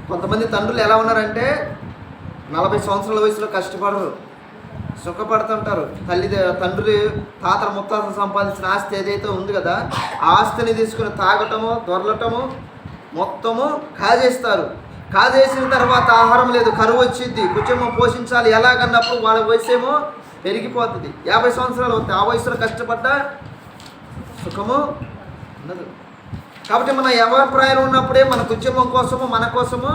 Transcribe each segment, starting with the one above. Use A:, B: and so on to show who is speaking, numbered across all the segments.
A: కొంతమంది తండ్రులు ఎలా ఉన్నారంటే 40 సంవత్సరాల వయసులో కష్టపడరు, సుఖపడుతుంటారు. తండ్రి తాతల ముత్తాతలు సంపాదించిన ఆస్తి ఏదైతే ఉంది కదా, ఆ ఆస్తిని తీసుకుని తాగటము, దొరలటము, మొత్తము కాజేస్తారు. కాజేసిన తర్వాత ఆహారం లేదు, కరువు వచ్చింది, కుటుంబం పోషించాలి ఎలాగన్నప్పుడు వాళ్ళ వయసు ఏమో పెరిగిపోతుంది. 50 సంవత్సరాలు అవుతాయి. ఆ వయసులో కష్టపడ్డ సుఖము ఉండదు. కాబట్టి మన యవనప్రాయం ఉన్నప్పుడే మన కుటుంబం కోసము, మన కోసము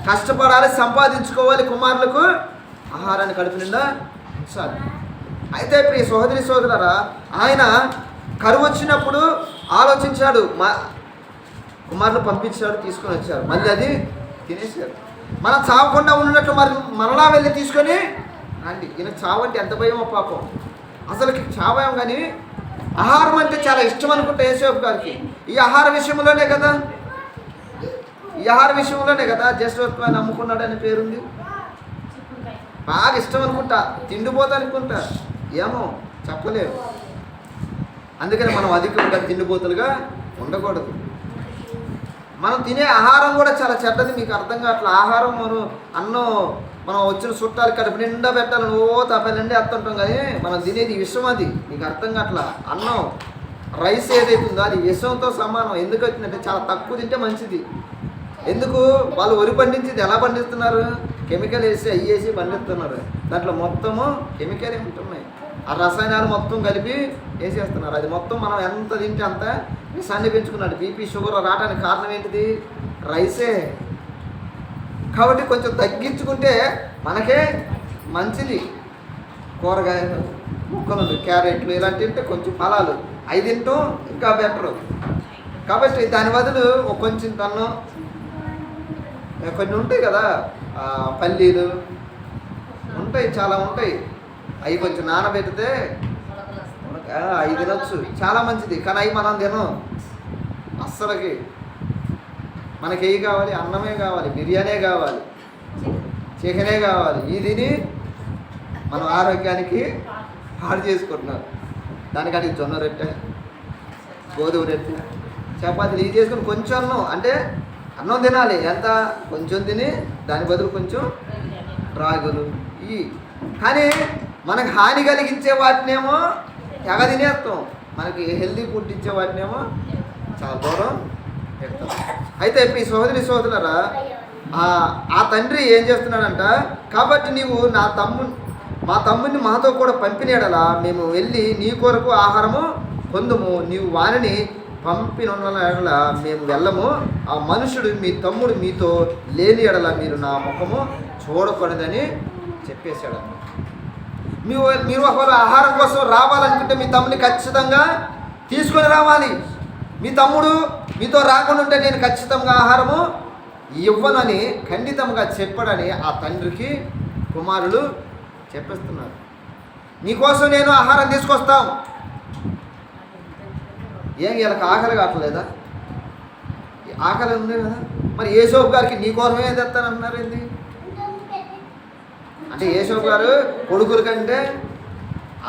A: కష్టపడాలి, సంపాదించుకోవాలి. కుమారులకు ఆహారాన్ని కడుపు నిండా ఉంచాలి. అయితే ప్రియ సోదరి సోదరులారా, ఆయన కరువు వచ్చినప్పుడు ఆలోచించాడు, మా కుమారులు పంపించాడు, తీసుకొని వచ్చారు, మళ్ళీ అది తినేశారు. మనం చావకుండా ఉన్నట్లు మరలా వెళ్ళి తీసుకొని రండి. ఈయన చావు అంటే ఎంత భయమో పాపం. అసలుకి చావాం, కానీ ఆహారం అంటే చాలా ఇష్టం అనుకుంటే యేసేపు గారికి. ఈ ఆహార విషయంలోనే కదా జస్వత్వాన్ని నమ్ముకున్నాడని పేరుంది. బాగా ఇష్టం అనుకుంటా, తిండిపోతా అనుకుంటా, ఏమో చెప్పలేరు. అందుకని మనం అధికంగా తిండిపోతులుగా ఉండకూడదు. మనం తినే ఆహారం కూడా చాలా చెడ్డది. మీకు అర్థం కావట్లే. ఆహారం అన్నం మనం వచ్చిన చుట్టాలు కడుపు నిండా పెట్టాలని తప్ప నిండా ఎత్తుంటాం, కానీ మనం తినేది విషం. అది మీకు అర్థం కావట్లే. అన్నం రైస్ ఏదైతే ఉందో అది విషంతో సమానం. ఎందుకు వచ్చిందంటే చాలా తక్కువ తింటే మంచిది. ఎందుకు? వాళ్ళు వరి పండించేది ఎలా పండిస్తున్నారు? కెమికల్ వేసి అయ్యేసి పండిస్తున్నారు. దాంట్లో మొత్తము కెమికల్ ఉంటున్నాయి. ఆ రసాయనాలు మొత్తం కలిపి వేసేస్తున్నారు. అది మొత్తం మనం ఎంత తింటే అంత విషాన్ని పెంచుకున్నాడు. బీపీ షుగర్ రావడానికి కారణం ఏంటిది? రైసే. కాబట్టి కొంచెం తగ్గించుకుంటే మనకే మంచిది. కూరగాయలు, ముక్కలు, క్యారెట్లు ఇలాంటివి తింటే కొంచెం ఫలాలు అవి తింటాం ఇంకా బెటరు. కాబట్టి దాని బదులు కొంచెం తన్ను కొన్ని ఉంటాయి కదా, పల్లీలు ఉంటాయి, చాలా ఉంటాయి. అవి కొంచెం నానబెడితే అవి తినొచ్చు, చాలా మంచిది. కానీ అవి మనం తినం అస్సలకి. మనకి ఏవి కావాలి? అన్నమే కావాలి, బిర్యానీ కావాలి, చికెనే కావాలి. ఇది తిని మనం ఆరోగ్యానికి పాడు చేసుకుంటున్నారు. దానికంటే జొన్న రొట్టె, గోధుమ రొట్టె, చపాతీలు ఇవి చేసుకుని కొంచెం అన్నం, అంటే అన్నం తినాలి ఎంత? కొంచెం తిని దాని బదులు కొంచెం రాగులు ఇవి. కానీ మనకు హాని కలిగించే వాటినేమో తెగ తినేస్తాం, మనకి హెల్దీ ఫుడ్ ఇచ్చే వాటినేమో చాలా దూరం పెడతాం. అయితే ఈ సోదరులారా, ఆ తండ్రి ఏం చేస్తున్నాడంట, కాబట్టి నీవు మా తమ్ముడిని మాతో కూడా పంపినడలా మేము వెళ్ళి నీ కొరకు ఆహారము పొందుము. నీవు వారిని పంపిన మేము వెళ్ళము. ఆ మనుషుడు మీ తమ్ముడు మీతో లేని ఎడల మీరు నా ముఖము చూడకూడదని చెప్పేశాడు. మీరు ఒకవేళ ఆహారం కోసం రావాలనుకుంటే మీ తమ్ముని ఖచ్చితంగా తీసుకొని రావాలి. మీ తమ్ముడు మీతో రాకుండా ఉంటే నేను ఖచ్చితంగా ఆహారము ఇవ్వనని ఖండితంగా చెప్పడని ఆ తండ్రికి కుమారులు చెప్పేస్తున్నారు. నీకోసం నేను ఆహారం తీసుకొస్తాం. ఏం వీళ్ళకి ఆకలి కావట్లేదా? ఆకలి ఉంది కదా. మరి యేసోపు గారికి నీకోసమే తెస్తానంటున్నారు ఏంటి? అంటే యేసోపు గారు కొడుకుల కంటే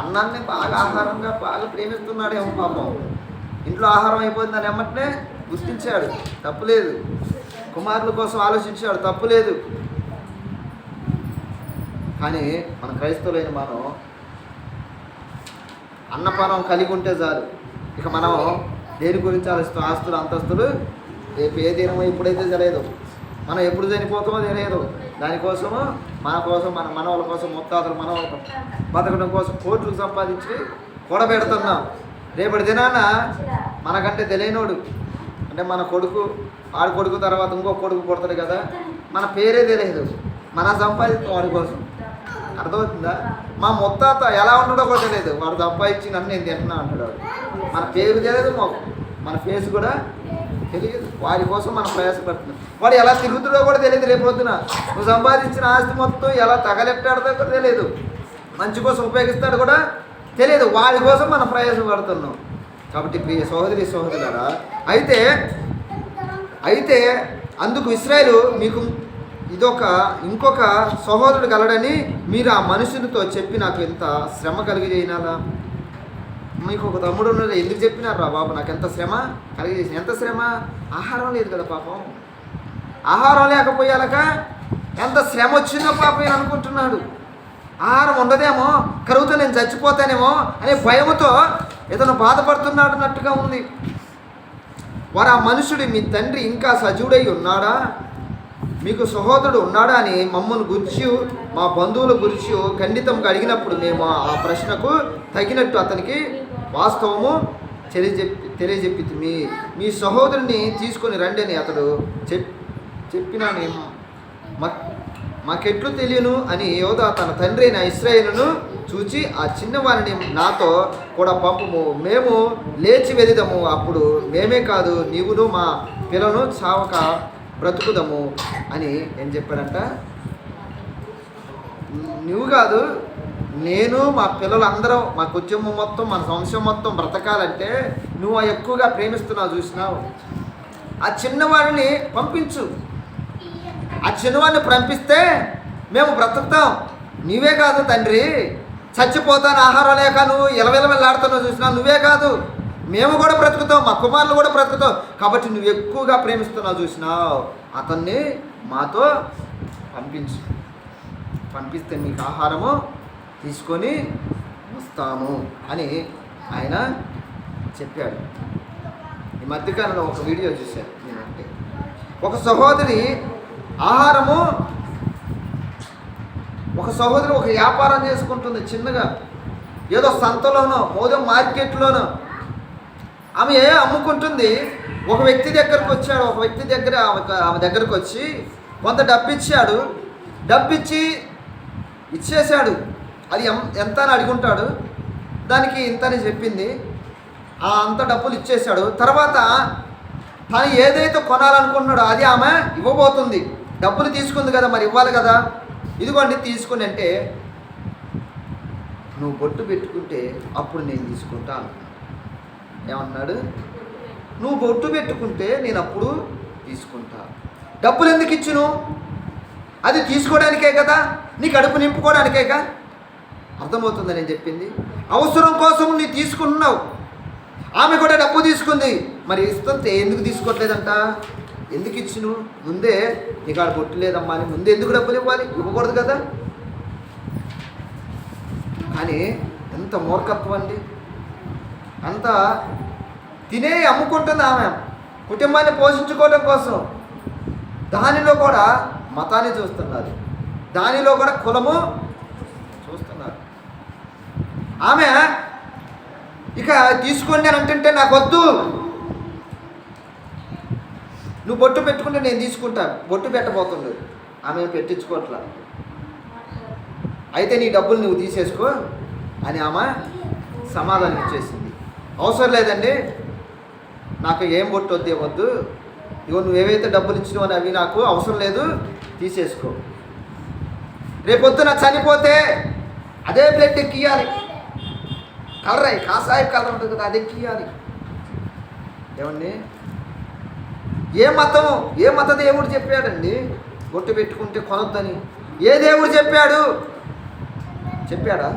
A: అన్నాన్ని బాగా ఆహారంగా బాగా ప్రేమిస్తున్నాడేమో పాపం. ఇంట్లో ఆహారం అయిపోతుందని ఎమ్మటనే గుర్తించాడు, తప్పులేదు. కుమారుల కోసం ఆలోచించాడు, తప్పులేదు. కానీ మన క్రైస్తవులైన మనం అన్నపానం కలిగి ఉంటే చాలు. ఇక మనం దేని గురించి ఆలోచిస్తాం? ఆస్తులు, అంతస్తులు రేపు ఏ దినమో ఇప్పుడైతే తెలియదు, మనం ఎప్పుడు చనిపోతామో తెలియదు. దానికోసము మన కోసం, మన మనవాళ్ళ కోసం, ముత్తాతలు మనవాళ్ళ బతకడం కోసం కోట్లు సంపాదించి కూడబెడుతున్నాం. రేపటి దినాన మనకంటే తెలియనోడు, అంటే మన కొడుకు, వాడి కొడుకు తర్వాత ఇంకో కొడుకు పుడతాడు కదా, మన పేరే తెలియదు, మన సంపాదిస్తాం వాడి కోసం. అర్థమవుతుందా? మా ముత్తాత ఎలా ఉంటాడో కూడా తెలియదు, వాడు సంపాదించి నన్ను నేను తింటున్నా అంటాడు. మన పేరు తెలియదు, మన ఫేస్ కూడా తెలియదు. వాడి కోసం మనం ప్రయాసపడుతున్నాం. వాడు ఎలా తిరుగుతుందో కూడా తెలియదు. రేపు పొద్దున నువ్వు సంపాదించిన ఆస్తి మొత్తం ఎలా తగలెట్టాడో కూడా తెలియదు, మంచి కోసం ఉపయోగిస్తాడు కూడా తెలియదు. వాడి కోసం మనం ప్రయాసపడుతున్నాం. కాబట్టి ప్రియ సహోదరి సహోదరులారా, అయితే అందుకు ఇశ్రాయేలు మీకు ఇంకొక సహోదరుడు కలడని మీరు ఆ మనుషులతో చెప్పి నాకు ఎంత శ్రమ కలిగజేయాలా? మీకు ఒక తమ్ముడు ఉన్నది ఎందుకు చెప్పినారు రా బాబు? నాకు ఎంత శ్రమ కలిగజేసిన. ఎంత శ్రమ? ఆహారం లేదు కదా పాపం. ఆహారం లేకపోయాలక ఎంత శ్రమ వచ్చిందో పాపం అనుకుంటున్నాడు. ఆహారం ఉండదేమో, కరువుతో నేను చచ్చిపోతానేమో అనే భయముతో ఏదైనా బాధపడుతున్నాడు అన్నట్టుగా ఉంది. వారు ఆ మనుషుడు మీ తండ్రి ఇంకా సజీవుడై ఉన్నాడా, మీకు సహోదరుడు ఉన్నాడా అని మమ్మల్ని గురించి మా బంధువుల గురించి ఖండితంగా అడిగినప్పుడు మేము ఆ ప్రశ్నకు తగినట్టు అతనికి వాస్తవము తెలియజెప్పి మీ సహోదరుని తీసుకొని రండి అని అతడు చెప్పినా మాకెట్లు తెలియను అని యోధా తన తండ్రి అయిన ఇశ్రాయేలును చూచి ఆ చిన్నవారిని నాతో కూడా పంపుము, మేము లేచి వెళిదము, అప్పుడు మేమే కాదు నీవును మా పిల్లను చావక బ్రతుకుదము అని ఏం చెప్పాడంట. నువ్వు కాదు, నేను మా పిల్లలందరం మా కుటుంబం మొత్తం మన వంశం మొత్తం బ్రతకాలంటే నువ్వు ఎక్కువగా ప్రేమిస్తున్నావు చూసినావు, ఆ చిన్నవాడిని పంపించు, ఆ చిన్నవాడిని పంపిస్తే మేము బ్రతుకుతాం. నువ్వే కాదు తండ్రి, చచ్చిపోతాను ఆహారం లేక నువ్వు వెళ్ళాడుతున్నావు చూసినావు, నువ్వే కాదు మేము కూడా బ్రతుకుతాం, మా కుమారులు కూడా బ్రతుకుతాం, కాబట్టి నువ్వు ఎక్కువగా ప్రేమిస్తున్నావు చూసినావు, అతన్ని మాతో పంపిస్తే మీకు ఆహారము తీసుకొని వస్తాము అని ఆయన చెప్పాడు. ఈ మధ్యకాలంలో ఒక వీడియో చూశాను నేనంటే, ఒక సహోదరి ఒక వ్యాపారం చేసుకుంటుంది చిన్నగా, ఏదో సంతలోనో మోదో మార్కెట్లోనో ఆమె అమ్ముకుంటుంది. ఒక వ్యక్తి దగ్గరకు వచ్చాడు, ఒక వ్యక్తి దగ్గర ఆమె దగ్గరకు వచ్చి కొంత డబ్బు ఇచ్చేసాడు. అది ఎంత అని అడుగుంటాడు, దానికి ఇంత అని చెప్పింది, అంత డబ్బులు ఇచ్చేసాడు. తర్వాత తను ఏదైతే కొనాలనుకుంటున్నాడో అది ఆమె ఇవ్వబోతుంది. డబ్బులు తీసుకుంది కదా, మరి ఇవ్వాలి కదా, ఇదిగోండి తీసుకుని అంటే, నువ్వు బొట్టు పెట్టుకుంటే అప్పుడు నేను తీసుకుంటాను. ఏమన్నాడు? నువ్వు బొట్టు పెట్టుకుంటే నేను అప్పుడు తీసుకుంటా. డబ్బులు ఎందుకు ఇచ్చును? అది తీసుకోవడానికే కదా, నీ కడుపు నింపుకోవడానికేగా. అర్థమవుతుందని నేను చెప్పింది. అవసరం కోసం నీ తీసుకుంటున్నావు, ఆమె కూడా డబ్బు తీసుకుంది, మరి ఇస్తుంటే ఎందుకు తీసుకోవట్లేదంట? ఎందుకు ఇచ్చును? ముందే నీకు ఆడ బొట్టు లేదమ్మా అని ముందే ఎందుకు డబ్బులు ఇవ్వాలి? ఇవ్వకూడదు కదా. కానీ ఎంత మూర్ఖత్వం అండి, అంత తినే అమ్ముకుంటుంది ఆమె కుటుంబాన్ని పోషించుకోవడం కోసం. దానిలో కూడా మతాన్ని చూస్తున్నారు, దానిలో కూడా కులము చూస్తున్నారు. ఆమె ఇక తీసుకోండి అని అంటుంటే నాకు వద్దు, నువ్వు బొట్టు పెట్టుకుంటే నేను తీసుకుంటాను. బొట్టు పెట్టబోతుంది, ఆమె పెట్టించుకోవట్లా. అయితే నీ డబ్బులు నువ్వు తీసేసుకో అని ఆమె సమాధానం ఇచ్చేసింది. అవసరం లేదండి, నాకు ఏం బొట్టు వద్దు, ఇగో నువ్వు ఏవైతే డబ్బులు ఇచ్చినావు అని అవి నాకు అవసరం లేదు, తీసేసుకో. రేపొద్దున చనిపోతే అదే బ్లడ్ ఎక్కియాలి, కలర్ కాసాయి కలర్ ఉంటుంది కదా, అది ఎక్కియాలి. ఏమండి, ఏ మత దేవుడు చెప్పాడండి బొట్టు పెట్టుకుంటే కొనొద్దని? ఏ దేవుడు చెప్పాడా?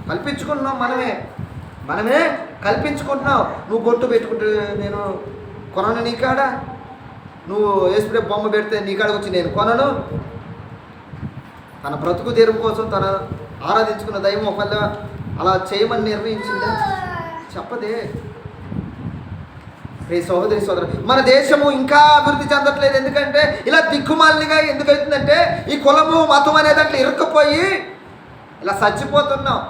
A: కల్పించుకుంటున్నాం మనమే కల్పించుకుంటున్నావు. నువ్వు బొట్టు పెట్టుకుంటే నేను కొనను నీకాడ, నువ్వు వేసుకునే బొమ్మ పెడితే నీకాడకు వచ్చి నేను కొనను. తన బ్రతుకు తెరువు కోసం తన ఆరాధించుకున్న దైవం ఒకవేళ అలా చేయమని నిర్ణయించిందా? చెప్పదే. సహోదరి మన దేశము ఇంకా అభివృద్ధి చెందట్లేదు. ఎందుకంటే ఇలా దిక్కుమాలిగా ఎందుకు అవుతుందంటే ఈ కులము మతం అనే దాంట్లో ఇరుక్కుపోయి ఇలా చచ్చిపోతున్నాం.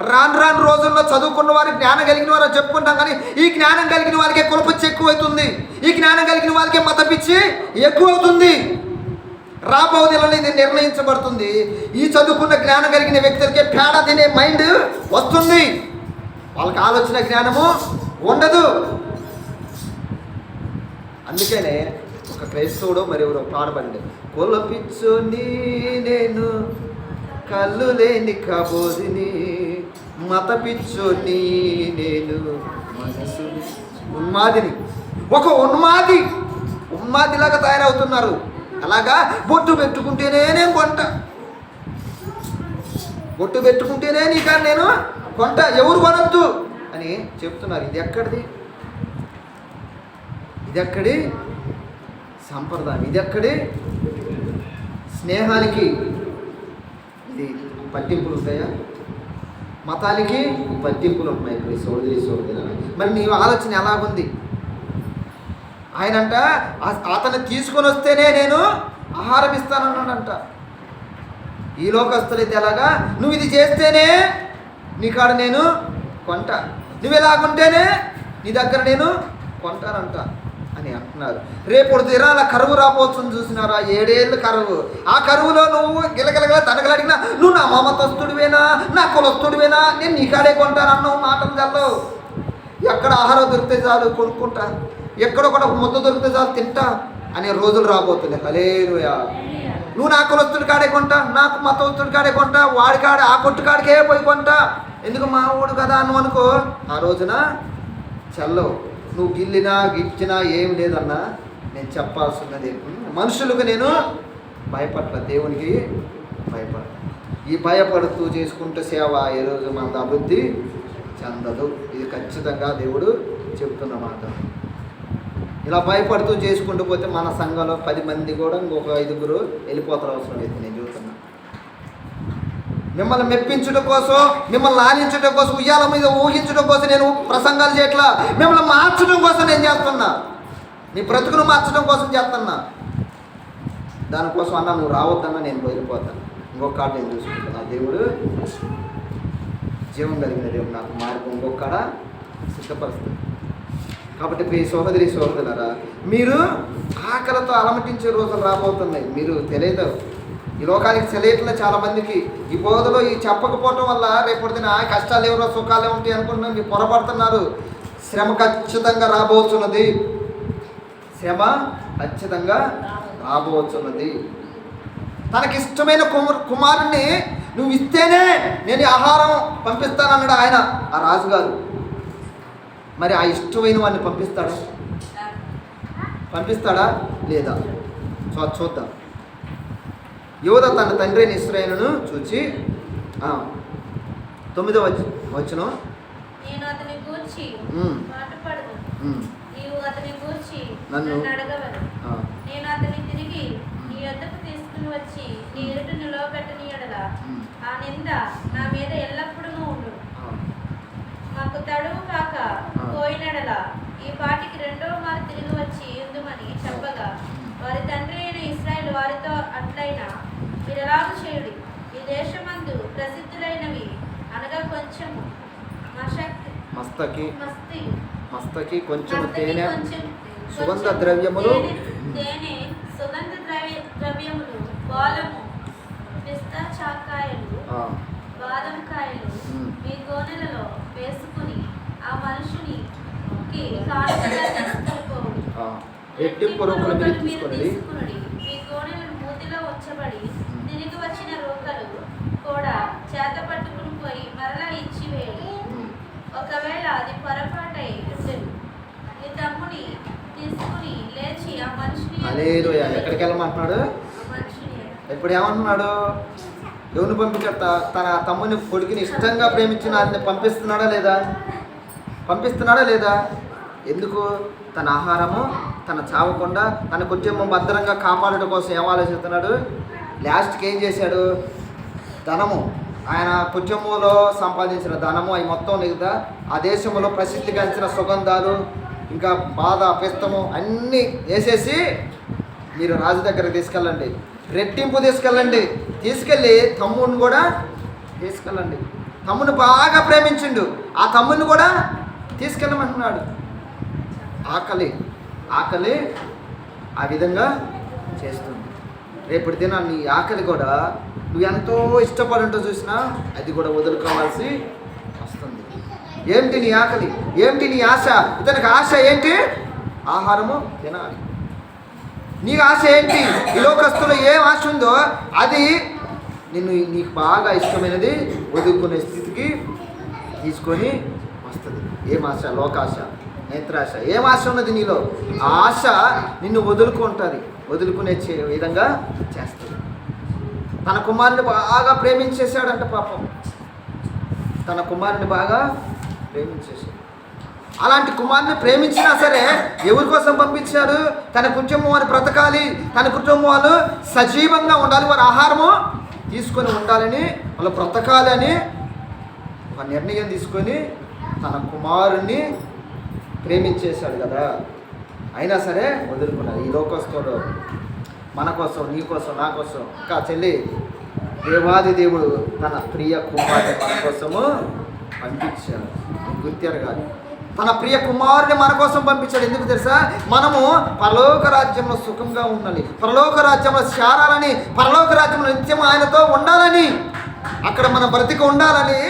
A: రాను రోజుల్లో చదువుకున్న వారికి జ్ఞానం కలిగిన వారు చెప్పుకుంటాం, కానీ ఈ జ్ఞానం కలిగిన వారికే కులపిచ్చి ఎక్కువ అవుతుంది, ఈ జ్ఞానం కలిగిన వారికే మత పిచ్చి ఎక్కువ అవుతుంది. రాబోయేలో ఇది నిర్ణయించబడుతుంది. ఈ చదువుకున్న జ్ఞానం కలిగిన వ్యక్తులకే పేడ తినే మైండ్ వస్తుంది, వాళ్ళకి ఆలోచన జ్ఞానము ఉండదు. అందుకనే ఒక క్రైస్తవుడు మరి ఎవరో పాడబడి, కులపిచ్చోని నేను కళ్ళు లేని కబోదిని, మత పిచ్చోని నేను మనసుని. ఒక ఉన్మాదిలాగా తయారవుతున్నారు. అలాగా బొట్టు పెట్టుకుంటేనే నేను కొంట, బొట్టు పెట్టుకుంటేనే నీకా నేను కొంట, ఎవరు కొనొద్దు అని చెప్తున్నారు. ఇది ఎక్కడి సంప్రదాయం. ఇది ఎక్కడి స్నేహానికి ఇది పట్టింపులు ఉంటాయా? మతానికి పట్టింపులు ఉన్నాయి. ఇప్పుడు సోదరి మరి నీ ఆలోచన ఎలాగుంది? ఆయనంట అతను తీసుకొని వస్తేనే నేను ఆహారం ఇస్తానన్నాడంట. ఈ లోకస్తులైతే ఎలాగా? నువ్వు ఇది చేస్తేనే నీ కాడ నేను కొంటా, నువ్వు ఎలాగుంటేనే నీ దగ్గర నేను కొంటానంట అని అంటున్నారు. రేపు దినాల కరువు రాబోతుంది చూసినారా? 7 ఏళ్ళు కరువు. ఆ కరువులో నువ్వు గిలగిలగల తనగలడిగినా నువ్వు నా మమతస్తుడివేనా, నా కులస్తుడివేనా, నేను నీ కాడే కొంటానన్నావు మాటలు చల్లవు. ఎక్కడ ఆహారం దొరికితే చాలు కొనుక్కుంటా, ఎక్కడొక్కడ ముద్ద దొరికితే చాలు తింటా అనే రోజులు రాబోతుంది. హల్లెలూయా. నువ్వు నా కులస్తుడి కాడే కొంటా, నాకు మతస్తుడి కాడే కొంటా, వాడి కాడే ఆ కొట్టు కాడికే పోయి కొంటా, ఎందుకు మా ఊడు కదా అను అనుకో, ఆ రోజున చల్లవు. నువ్వు గిల్లినా గిచ్చినా ఏం లేదన్నా నేను చెప్పాల్సినది. మనుషులకు నేను భయపడలే, దేవునికి భయపడ. ఈ భయపడుతూ చేసుకుంటే సేవ ఏ రోజు మన అభివృద్ధి చెందదు. ఇది ఖచ్చితంగా దేవుడు చెబుతున్నమాట. ఇలా భయపడుతూ చేసుకుంటూ పోతే మన సంఘంలో 10 మంది కూడా ఇంకొక 5గురు వెళ్ళిపోతారు. అవసరం లేదు. నేను చూస్తున్నా మిమ్మల్ని మెప్పించడం కోసం, మిమ్మల్ని లాలించడం కోసం, ఉయ్యాల మీద ఊహించడం కోసం నేను ప్రసంగాలు చేయట్లా. మిమ్మల్ని మార్చడం కోసం నేను చేస్తున్నా. నీ బ్రతుకును మార్చడం కోసం చేస్తున్నా. దానికోసం అన్న నువ్వు రావద్దన్నా నేను వెళ్ళిపోతాను. ఇంకొక కాడ నేను చూసుకుంటున్నా. దేవుడు జీవం కలిగిన దేవుడు నాకు మార్గం ఇంకొక కాడ సిద్ధపరుస్తుంది. కాబట్టి ప్రియ సోదరులారా, మీరు ఆకలితో అలమటించే రోజులు రాబోతున్నాయి. మీరు తెలియదు, ఈ లోకానికి తెలియట్లే చాలామందికి. ఈ బోధలో ఈ చెప్పకపోవటం వల్ల రేపటిదిన కష్టాలు ఎవరో సుఖాలే ఉంటాయి అనుకుంటున్నారు. మీరు పొరపడుతున్నారు. శ్రమ ఖచ్చితంగా రాబోతున్నది. శ్రమ ఖచ్చితంగా రాబోతున్నది. తనకిష్టమైన కుమారుణ్ణి నువ్వు ఇస్తేనే నేను ఆహారం పంపిస్తానన్నాడు ఆయన, ఆ రాజుగారు. మరి ఆ ఇష్టమైన వాడిని పంపిస్తాడా లేదా? చూద్దాం. యోధ తన తండ్రి అయిన ఇశ్రాయేలును చూచి 9వ వచనం,
B: నేను అతని గూర్చి మాటపడదు, నీవు అతని గూర్చి
A: నన్ను
B: అడగవను. నేను అతని తిరిగి నీ యొద్దకు తీసుకుని వచ్చి నీ ఎదుట నిలవబెట్టని యెడల ఆ నింద నా మీద ఎల్లప్పుడూ ఉండు. మాకు తడువు కాక పోయినడల ఈ పాటికి 2వ మారు తిరిగి వచ్చి ఉందుమని చెప్పగా, వారి తండ్రి అయిన ఇశ్రాయేలు వారితో అట్లయినా మీరెలాగూ చేయుడి. ఈ దేశమందు ప్రసిద్ధులైనవి అనగా కొంచెము
A: మస్తకి కొంచెం తేనె సుగంధ ద్రవ్యములు,
B: ద్రవ్యములు, బాలము, పిస్తా చాకాయలు, బాదం కాయలు మీ గోనెలలో వేసుకుని ఆ మనుషునికి కానుకగా తీసుకుపోవుడి. మీరు తీసుకుని మీ గోనెలను మూతిలో వచ్చబడి తిరిగి వచ్చిన రోకలు కూడా చేత పట్టుకుని పోయి మరలా ఇచ్చివేయండి. ఒకవేళ అది పొరపాటై ఉండేది నీ తమ్ముని తీసుకుని లేచి ఆ మనిషిని
A: ఎక్కడికి వెళ్ళమంటున్నాడు? ఇప్పుడు ఏమంటున్నాడు? ఎవరిని పంపించాడు? తన తమ్ముని కొడుకుని ఇష్టంగా ప్రేమించిన ఆయన పంపిస్తున్నాడా లేదా? ఎందుకు? తన ఆహారము తన చావకుండా తన కుటుంబం భద్రంగా కాపాడడం కోసం ఏం ఆలోచిస్తున్నాడు? లాస్ట్కి ఏం చేశాడు? ధనము, ఆయన కుటుంబంలో సంపాదించిన ధనము అవి మొత్తం మిగతా ఆ దేశంలో ప్రసిద్ధిగాంచిన సుగంధాలు ఇంకా బాధ పిస్తము అన్నీ వేసేసి మీరు రాజు దగ్గరకు తీసుకెళ్ళండి, రెట్టింపు తీసుకెళ్ళి తమ్ముడిని కూడా తీసుకెళ్ళండి. తమ్ముడిని బాగా ప్రేమించిండు, ఆ తమ్ముడిని కూడా తీసుకెళ్ళమంటున్నాడు. ఆకలి ఆ విధంగా చేస్తుంది. రేపటి దిన నీ ఆకలి కూడా నువ్వు ఎంతో ఇష్టపడి ఉంటో చూసినా అది కూడా వదులుకోవాల్సి వస్తుంది. ఏంటి నీ ఆకలి? ఏంటి నీ ఆశ? ఇతనికి ఆశ ఏంటి? ఆహారము తినాలి. నీకు ఆశ ఏంటి? ఈ లోకస్తులో ఏం ఆశ ఉందో అది నీకు బాగా ఇష్టమైనది వదులుకునే స్థితికి తీసుకొని వస్తుంది. ఏం ఆశ? లోకాశ, నేత్రాశ. ఏం ఆశ ఉన్నది నీలో? ఆ ఆశ నిన్ను వదులుకునే విధంగా చేస్తుంది. తన కుమారుని బాగా ప్రేమించేశాడంట పాపం. తన కుమారుని బాగా ప్రేమించేశాడు. అలాంటి కుమారుని ప్రేమించినా సరే ఎవరి కోసం పంపించారు? తన కుటుంబం వారు బ్రతకాలి, తన కుటుంబం వాళ్ళు సజీవంగా ఉండాలి, వారు ఆహారము తీసుకొని ఉండాలని, వాళ్ళు బ్రతకాలని ఒక నిర్ణయం తీసుకొని తన కుమారుణ్ణి ప్రేమించేశాడు కదా. అయినా సరే వదులుకున్నారు. ఈ లోకస్తుడు మన కోసం, నీ కోసం, నా కోసం. ఇంకా చెల్లి, దేవాది దేవుడు తన ప్రియ కుమారుని మన కోసము పంపించాడు. గుర్తారు కాదు, తన ప్రియ కుమారుని మన కోసం పంపించాడు. ఎందుకు తెలుసా? మనము పరలోక రాజ్యంలో సుఖంగా ఉండాలి, పరలోక రాజ్యంలో చేరాలని, పరలోక రాజ్యంలో నిత్యం ఆయనతో ఉండాలని, అక్కడ మనం బ్రతికి ఉండాలని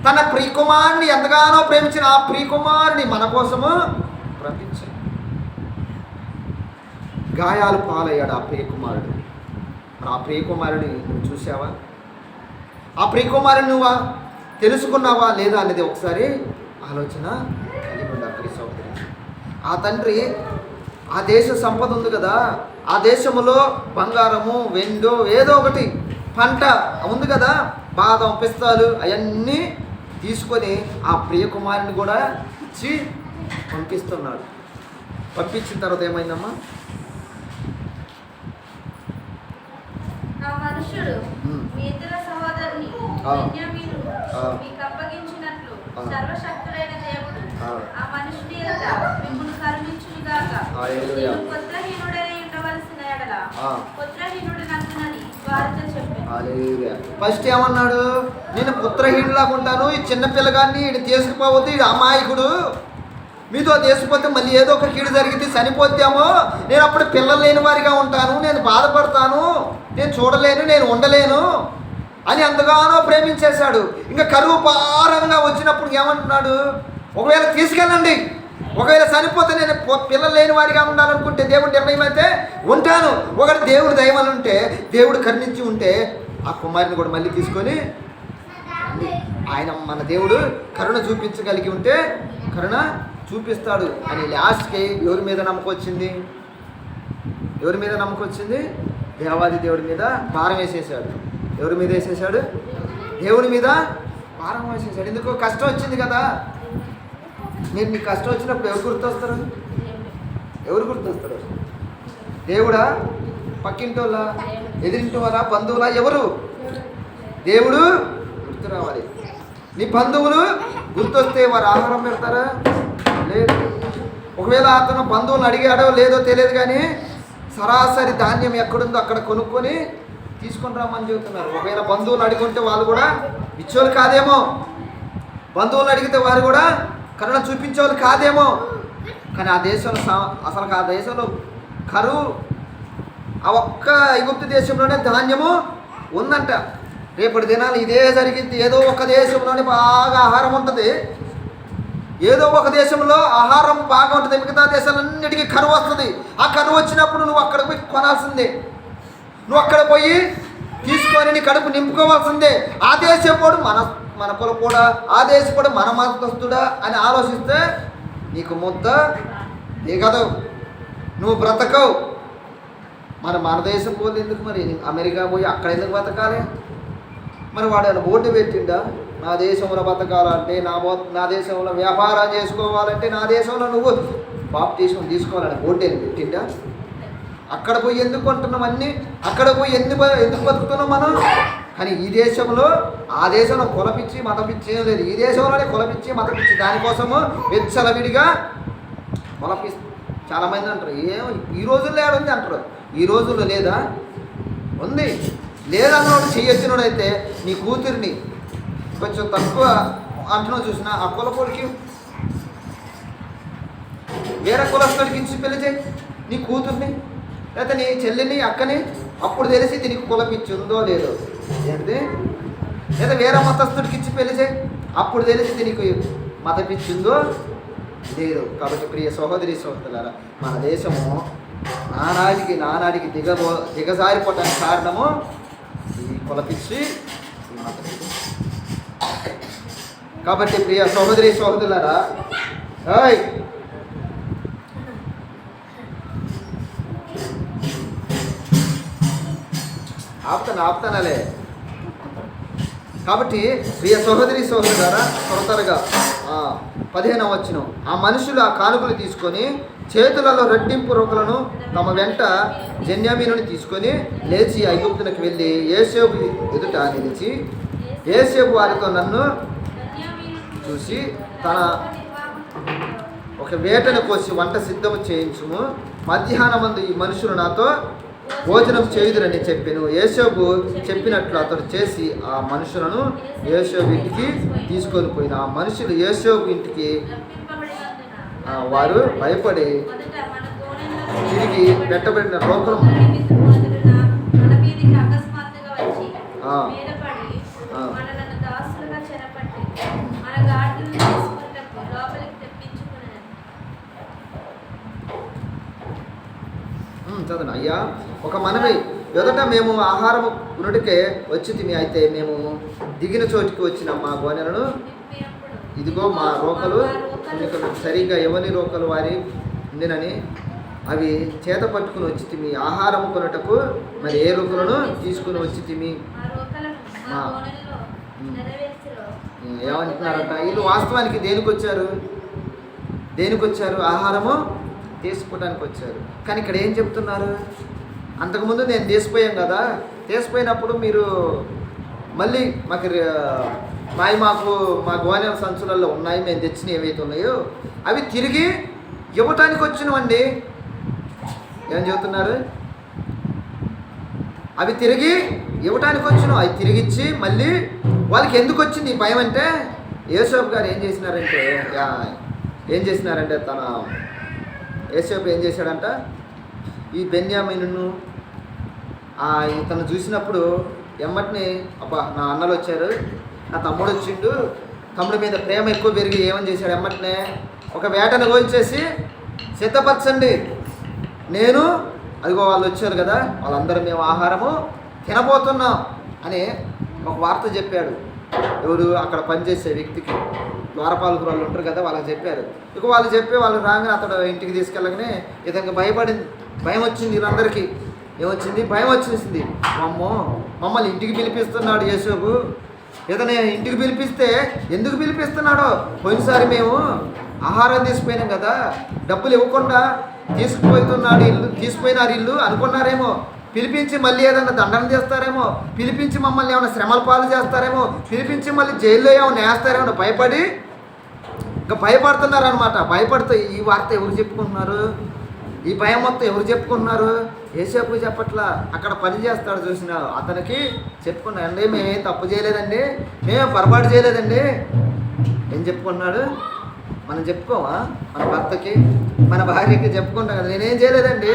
A: తన ప్రియ కుమారుని ఎంతగానో ప్రేమించిన ఆ ప్రియ కుమారుని మన కోసము పంపించాడు. గాయాలు పాలయ్యాడు ఆ ప్రియ కుమారుడు. మరి ఆ ప్రియ కుమారుని నువ్వు చూసావా? ఆ ప్రియ కుమారుని నువ్వు తెలుసుకున్నావా లేదా అనేది ఒకసారి ఆలోచన కలిగి ఉండాలి ప్రియ సోదరి. ఆ తండ్రి ఆ దేశ సంపద ఉంది కదా, ఆ దేశంలో బంగారము, వెండో, ఏదో ఒకటి పంట ఉంది కదా, బాదం, పిస్తాలు అవన్నీ తీసుకొని ఆ ప్రియ కుమారుని కూడా ఇచ్చి పంపిస్తున్నాడు. పంపించిన తర్వాత ఏమైందమ్మా?
B: ఆ మనుషుడు మీ ఇద్దరు సహోదరుని బెన్యామీను మీకు అప్పగించినట్లు సర్వశక్తుడైన దేవుడు ఆ మనుషుడి ఎదుట మిమ్మును కరుణించునుగాక. నీవు పుత్రహీనుడై ఉండవలసిన ఎడల పుత్రహీనుడు నన్నునని వారితో చెప్పాను.
A: ఫస్ట్ ఏమన్నాడు? నేను పుత్రహీనులాగా ఉంటాను, ఈ చిన్న పిల్లగాన్ని ఈయన తీసుకుపోవద్దు, ఈడు అమాయకుడు, మీతో తీసుకుపోతే మళ్ళీ ఏదో ఒక కీడు జరిగితే చనిపోతేమో, నేను అప్పుడు పిల్లలు లేని వారిగా ఉంటాను, నేను బాధపడతాను, నేను చూడలేను, నేను ఉండలేను అని ఎంతగానో ప్రేమించేశాడు. ఇంకా కరువు భారంగా వచ్చినప్పుడు ఏమంటున్నాడు? ఒకవేళ తీసుకెళ్ళండి, ఒకవేళ చనిపోతే నేను పిల్లలు లేని వారిగా ఉండాలనుకుంటే దేవుడి నిర్ణయం అయితే ఉంటాను. ఒకటి దేవుడు దయమని ఉంటే, దేవుడు కరుణించి ఉంటే ఆ కుమారుని కూడా మళ్ళీ తీసుకొని, ఆయన మన దేవుడు కరుణ చూపించగలిగి ఉంటే కరుణ చూపిస్తాడు అని లాస్ట్కి ఎవరి మీద నమ్మకం వచ్చింది? ఎవరి మీద నమ్మకం వచ్చింది? దేవాది దేవుడి మీద భారం వేసేసాడు. ఎవరి మీద వేసేసాడు? దేవుడి మీద భారం వేసేసాడు. ఎందుకు? కష్టం వచ్చింది కదా. మీరు నీకు కష్టం వచ్చినప్పుడు ఎవరు గుర్తొస్తారు? ఎవరు గుర్తొస్తారు? దేవుడా, పక్కింటి వాళ్ళ, ఎదిరింటి వాళ్ళ, బంధువులా? ఎవరు? దేవుడు గుర్తు రావాలి. నీ బంధువులు గుర్తొస్తే వారు ఆహారం పెడతారా? లేదు. ఒకవేళ అతను బంధువులను అడిగాడో లేదో తెలియదు, కానీ సరాసరి ధాన్యం ఎక్కడుందో అక్కడ కొనుక్కొని తీసుకొని రమ్మని చెబుతున్నారు. ఒకవేళ బంధువులు అడుగుంటే వాళ్ళు కూడా ఇచ్చేవాళ్ళు కాదేమో, బంధువులు అడిగితే వారు కూడా కరుణ చూపించేవాళ్ళు కాదేమో. కానీ ఆ దేశంలో అసలు ఆ దేశంలో కరువు, ఆ ఒక్క ఐగుప్తు దేశంలోనే ధాన్యము ఉందంట. రేపటి దినాలు ఇదే జరిగింది. ఏదో ఒక దేశంలోనే బాగా ఆహారం ఉంటుంది, ఏదో ఒక దేశంలో ఆహారం బాగా ఉంటుంది, మిగతా దేశాలన్నిటికీ కరువు వస్తుంది. ఆ కరువు వచ్చినప్పుడు నువ్వు అక్కడ పోయి కొనాల్సిందే, నువ్వు అక్కడ పోయి తీసుకొని నీ కడుపు నింపుకోవాల్సిందే. ఆ దేశపోడు మన కులపోడా, ఆ దేశపోడు మన మతస్థుడా అని ఆలోచిస్తే నీకు ముద్ద దిగదు, నువ్వు బ్రతకవు. మన దేశం పోతే ఎందుకు? మరి అమెరికా పోయి అక్కడ ఎందుకు బతకాలి? మరి వాడు బోర్డు పెట్టిండా? నా దేశంలో బతకాలంటే, నా దేశంలో వ్యాపారం చేసుకోవాలంటే, నా దేశంలో నువ్వు బాప్టిజం తీసుకోవాలని బోర్డు పెట్టిండా? అక్కడ పోయి ఎందుకు కొంటున్నాం అన్నీ? అక్కడ పోయి ఎందుకు బతుకుతున్నాం మనం? కానీ ఈ దేశంలో, ఆ దేశంలో కులపిచ్చి మతపిచ్చి ఏం లేదు, ఈ దేశంలోనే కులపిచ్చి మతపిచ్చి దానికోసము వెచ్చలవిడిగా కులపిచ్చి చాలామంది అంటారు. ఈ రోజుల్లో ఏడుంది అంటారు. ఈ రోజుల్లో లేదా? ఉంది. లేదన్నోడు చెయ్యొచ్చినోడైతే నీ కూతురిని కొంచెం తక్కువ అంటున్నావు చూసిన ఆ కులపోడికి వేరే కులస్తుడికి ఇచ్చి పెళ్లి చేయి నీ కూతుర్ని, లేకపోతే నీ చెల్లిని, అక్కని. అప్పుడు తెలిసి దీనికి కులపిచ్చి ఉందో లేదో. ఏంటిది? లేదా వేరే మతస్థుడికి ఇచ్చి పెళ్లి చేయి, అప్పుడు తెలిసి దీనికి మత పిచ్చి ఉందో లేదు. కాబట్టి ప్రియ సహోదరి సహోదరులారా, మన దేశము నానాడికి దిగజారిపోవటానికి కారణము ఈ కులపిచ్చి, ఈ మత పిచ్చి. కాబట్టి ప్రియ సహోదరి సహోదరులారా, ఆపుతానలే. కాబట్టి ప్రియ సహోదరి సహోదరులారా, త్వరగా 15వ వచనం. ఆ మనుషులు ఆ కానుకలు తీసుకొని చేతులలో రెట్టింపు రొకలను తమ వెంట బెన్యామీనుని తీసుకొని లేచి ఐగుప్తునికి వెళ్ళి యోసేపు ఎదుట నిలిచి, యోసేపు వారితో, నన్ను చూసి తన ఒక వేటను కోసి వంట సిద్ధము చేయించుము, మధ్యాహ్నమందు ఈ మనుషులు నాతో భోజనం చేయుదురని చెప్పెను. యోసేపు చెప్పినట్లు అతడు చేసి ఆ మనుషులను యోసేపు ఇంటికి తీసుకొని పోయిన. ఆ మనుషులు యోసేపు ఇంటికి వారు భయపడి తిరిగి పెట్టబడిన రోకలు చదువు. అయ్యా, ఒక మనవి, ఎదుట మేము ఆహారము కొనుటకే వచ్చితిమి, అయితే మేము దిగిన చోటికి వచ్చిన మా గోనెలను ఇదిగో మా రోకలు సరిగ్గా ఎవరి రోకలు వారి ఉండినని అవి చేత పట్టుకుని వచ్చితిమి. ఆహారము కొనుటకు మరి ఏ రోకలను తీసుకుని వచ్చితిమి. ఏమంటున్నారంట వీళ్ళు? వాస్తవానికి దేనికి వచ్చారు? ఆహారము తీసుకోవడానికి వచ్చారు. కానీ ఇక్కడ ఏం చెప్తున్నారు? అంతకుముందు నేను తీసిపోయాం కదా, తీసిపోయినప్పుడు మీరు మళ్ళీ మాకు మా గోనెల సంచులలో ఉన్నాయి, మేము తెచ్చిన ఏవైతే ఉన్నాయో అవి తిరిగి ఇవ్వటానికి వచ్చినవండి. ఏం చెబుతున్నారు? అవి తిరిగి ఇవ్వటానికి వచ్చినావు. అవి తిరిగిచ్చి మళ్ళీ వాళ్ళకి ఎందుకు వచ్చింది ఈ భయం అంటే, యోసేపు గారు ఏం చేసినారంటే తన యోసేపు ఏం చేశాడంట, ఈ బెన్యామీనును ఇతను చూసినప్పుడు ఎమ్మటిని, అబ్బా నా అన్నలు వచ్చారు, నా తమ్ముడు వచ్చిండు, తమ్ముడి మీద ప్రేమ ఎక్కువ పెరిగి ఏమని చేశాడు, ఎమ్మటినే ఒక వేటను గోల్చేసి సిద్ధపరచండి, నేను అదిగో వాళ్ళు వచ్చారు కదా, వాళ్ళందరూ మేము ఆహారము తినబోతున్నాం అని ఒక వార్త చెప్పాడు. ఎవరు? అక్కడ పనిచేసే వ్యక్తికి, ద్వారపాలకులు వాళ్ళు ఉంటారు కదా, వాళ్ళకి చెప్పారు. ఇక వాళ్ళు రాగానే అతడు ఇంటికి తీసుకెళ్ళగానే ఇతనికి భయం వచ్చింది. వీళ్ళందరికీ ఏమొచ్చింది? భయం వచ్చేసింది. మమ్మల్ని ఇంటికి పిలిపిస్తున్నాడు యోసేపు. ఇతనే ఇంటికి పిలిపిస్తే ఎందుకు పిలిపిస్తున్నాడో, పోయినసారి మేము ఆహారం తీసిపోయినాం కదా, డబ్బులు ఇవ్వకుండా తీసుకుపోయినారు ఇల్లు అనుకున్నారేమో, పిలిపించి మళ్ళీ ఏదైనా దండన చేస్తారేమో, పిలిపించి మమ్మల్ని ఏమైనా శ్రమల పాలు చేస్తారేమో, పిలిపించి మళ్ళీ జైల్లో ఏమైనా వేస్తారేమో భయపడి ఇంకా భయపడుతున్నారనమాట. భయపడుతూ ఈ వార్త ఎవరు చెప్పుకుంటున్నారు? ఈ భయం మొత్తం ఎవరు చెప్పుకుంటున్నారు? యోసేపు చెప్పట్లా, అక్కడ పని చేస్తాడు చూసిన అతనికి చెప్పుకున్నాడు. అండి మేమేం తప్పు చేయలేదండి, మేమేం పొరపాటు చేయలేదండి. ఏం చెప్పుకున్నాడు? మనం చెప్పుకోమా? మన భర్తకి, మన భార్యకి చెప్పుకుంటాం కదా, నేనేం చేయలేదండి,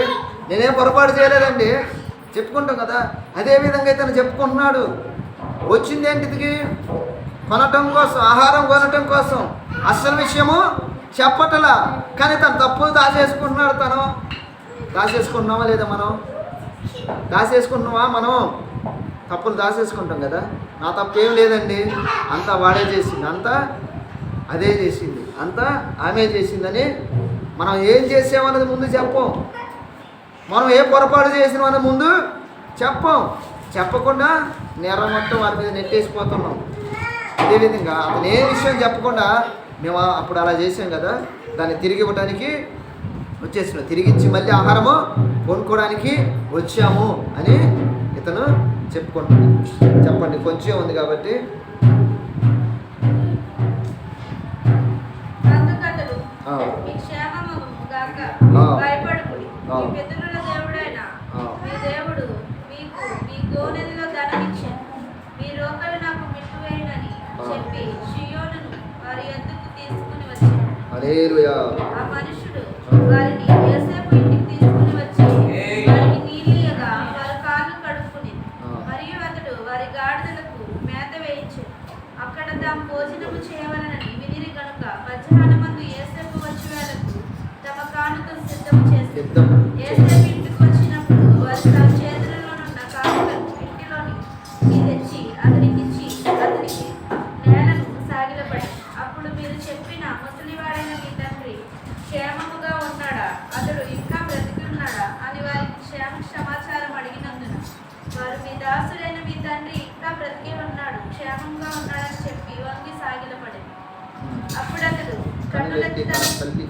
A: నేనేం పొరపాటు చేయలేదండి చెప్పుకుంటాం కదా. అదేవిధంగా ఇతను చెప్పుకుంటున్నాడు. వచ్చింది ఏంటిది? కొనటం కోసం, ఆహారం కొనటం కోసం. అసలు విషయము చెప్పటలా, కానీ తను తప్పులు దాచేసుకుంటున్నాడు. దాచేసుకుంటున్నావా లేదా? దాచేసుకుంటున్నావా? మనం తప్పులు దాచేసుకుంటాం కదా. నా తప్పు ఏం లేదండి, అంతా వాడే చేసింది, అంతా అదే చేసింది, అంతా ఆమె చేసిందని మనం ఏం చేసామన్నది ముందు చెప్పం. మనం ఏ పొరపాటు చేసినామన్నది ముందు చెప్పకుండా నేరం మొత్తం వారి మీద నెట్టేసిపోతున్నాం. అదేవిధంగా అతను ఏ విషయం చెప్పకుండా మేము అప్పుడు అలా చేసాం కదా, దాన్ని తిరిగి ఇవ్వడానికి వచ్చేసినాం, తిరిగిచ్చి మళ్ళీ ఆహారము కొనుక్కోవడానికి వచ్చాము అని ఇతను చెప్పుకుంటున్నాడు. చెప్పండి, కొంచెం ఉంది కాబట్టి. హల్లెలూయా.
B: ఆ మనుషుడు వారిని యోసేపు ఇంటికి తీసుకుని వచ్చి వారికి నీళ్ళియగా వారి కాళ్ళు కడుక్కుని, మరియు అతడు వారి గాడిదలకు మేత వేయించెను. అక్కడ తాము భోజనము చేయవలనని వినిరి గనుక మధ్యాహ్నమందు యోసేపు వచ్చి వేళకు తమ కానుకలు సిద్ధము చేశారు. యోసేపు ఇంటికి వచ్చినప్పుడు వారి తమ చేతులలోనున్న కానుకలను ఇంటిలోని తెచ్చి అతనికిచ్చి అతనికి నేలను సాగిలపడి, అప్పుడు మీరు చెప్పిన ముసలివాడైన మీ తండ్రి క్షేమముగా ఉన్నాడా, అతడు ఇంకా బ్రతికి ఉన్నాడా అని వారికి సమాచారం అడిగినందున వారు, మీ దాసుడైన మీ తండ్రి ఇంకా బ్రతికి ఉన్నాడు, క్షేమంగా ఉన్నాడని చెప్పి వంగి సాగిలపడింది. అప్పుడు అతడు
A: కన్నులెత్తి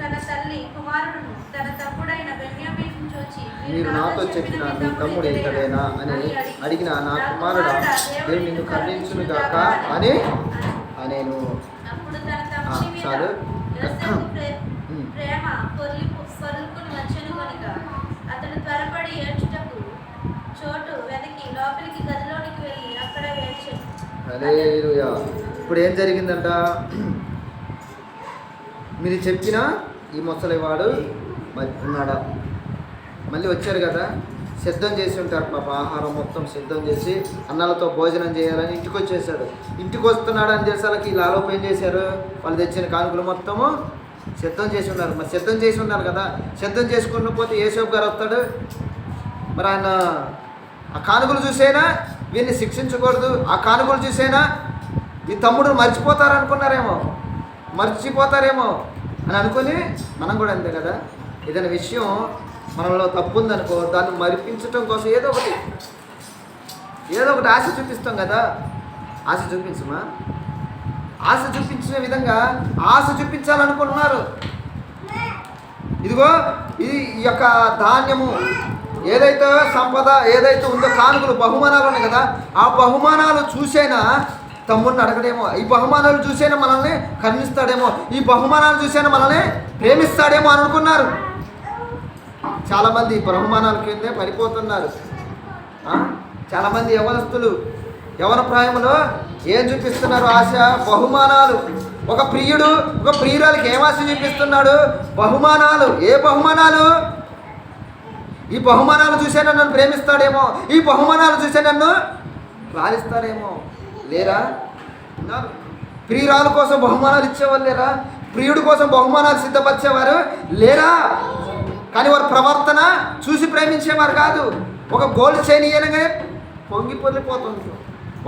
B: తన తల్లి కుమారుడును తన తమ్ముడైన బెన్యామీను చూచి,
A: మీరు నాతో చెప్పిన మీ తమ్ముడు ఇతడేనా అని అడిగిన, నా కుమారుడా, దేవుడు నిన్ను కరుణించును గాక అని అనేను.
B: అప్పుడు తన తమ్ముని మీద
A: చాలు.
B: యోసేపు ప్రేమ పొర్లుకుని వచ్చెను కనుక అతడు త్వరపడి ఏడ్చుటకు చోటు వెతికి లోపలికి గదిలోనికి వెళ్ళి అక్కడ ఏడ్చెను.
A: హల్లెలూయా. ఇప్పుడు ఏం జరిగిందంట? మీరు చెప్పిన ఈ ముసలివాడు ఉన్నాడా? మళ్ళీ వచ్చారు కదా, సిద్ధం చేసి ఉంటారు పాప, ఆహారం మొత్తం సిద్ధం చేసి అన్నాలతో భోజనం చేయాలని ఇంటికి వచ్చేసాడు. ఇంటికి వస్తున్నాడు అని తెలిసి వాళ్ళకి లాలోపు ఏం చేశారు? వాళ్ళు తెచ్చిన కానుకలు మొత్తము సిద్ధం చేసి ఉన్నారు. మరి సిద్ధం చేసి ఉన్నారు కదా, సిద్ధం చేసుకున్న పోతే యేసోపు గారు వస్తాడు. మరి ఆయన ఆ కానుకలు చూసైనా వీళ్ళని శిక్షించకూడదు, ఆ కానుకలు చూసైనా ఈ తమ్ముడు మర్చిపోతారనుకున్నారేమో అని అనుకుని, మనం కూడా అంతే కదా, ఏదైనా విషయం మనలో తప్పు ఉందనుకో దాన్ని మరిపించటం కోసం ఏదో ఒకటి ఆశ చూపిస్తాం కదా. ఆశ చూపించమా? ఆశ చూపించిన విధంగా ఆశ చూపించాలనుకుంటున్నారు. ఇదిగో ఈ యొక్క ధాన్యము ఏదైతే సంపద ఏదైతే ఉందో, కానుకలు బహుమానాలు ఉన్నాయి కదా, ఆ బహుమానాలు చూసైనా తమ్ముడిని అడగడేమో, ఈ బహుమానాలు చూసైనా మనల్ని కరుణిస్తాడేమో, ఈ బహుమానాలు చూసైనా మనల్ని ప్రేమిస్తాడేమో అని అనుకున్నారు. చాలామంది బహుమానాల కిందే పడిపోతున్నారు. చాలామంది యవనస్తులు యవన ప్రాయంలో ఏం చూపిస్తున్నారు? ఆశ, బహుమానాలు. ఒక ప్రియుడు ఒక ప్రియురాలకి ఏం ఆశ చూపిస్తున్నాడు? బహుమానాలు. ఏ బహుమానాలు? ఈ బహుమానాలు చూసే నన్ను ప్రేమిస్తాడేమో, ఈ బహుమానాలు చూసే నన్ను లాలిస్తాడేమో. లేరా? ప్రియురాలు కోసం బహుమానాలు ఇచ్చేవాళ్ళు లేరా? ప్రియుడి కోసం బహుమానాలు సిద్ధపరిచేవారు లేరా? కానీ వారి ప్రవర్తన చూసి ప్రేమించేవారు కాదు. ఒక గోల్డ్ చైన్ ఇవ్వగానే పొంగిపోతుంది,